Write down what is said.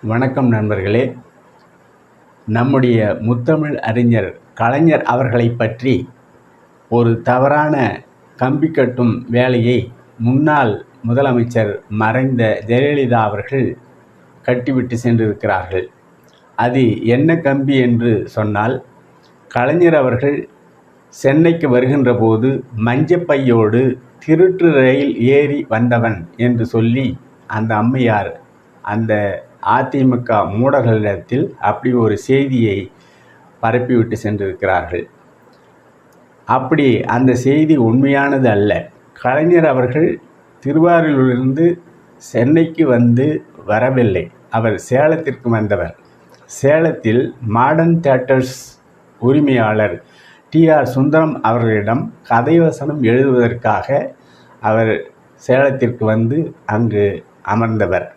வணக்கம் நண்பர்களே. நம்முடைய முத்தமிழ் அறிஞர் கலைஞர் அவர்களை பற்றி ஒரு தவறான கம்பி கட்டும் வேலையை முன்னாள் முதலமைச்சர் மறைந்த ஜெயலலிதா அவர்கள் கட்டிவிட்டு சென்றிருக்கிறார்கள். அது என்ன கம்பி என்று சொன்னால், கலைஞர் அவர்கள் சென்னைக்கு வருகின்ற போது மஞ்சப்பையோடு திருட்டு ரயில் ஏறி வந்தவன் என்று சொல்லி அந்த அம்மையார் அந்த அதிமுக மூடர்களிடத்தில் அப்படி ஒரு செய்தியை பரப்பிவிட்டு சென்றிருக்கிறார்கள். அப்படி அந்த செய்தி உண்மையானது அல்ல. கலைஞர் அவர்கள் திருவாரூரிலிருந்து சென்னைக்கு வரவில்லை. அவர் சேலத்திற்கு வந்தவர். சேலத்தில் மாடர்ன் தியேட்டர்ஸ் உரிமையாளர் டி.ஆர். சுந்தரம் அவர்களிடம் கதைவசனம் எழுதுவதற்காக அவர் சேலத்திற்கு அங்கு அமர்ந்தவர்.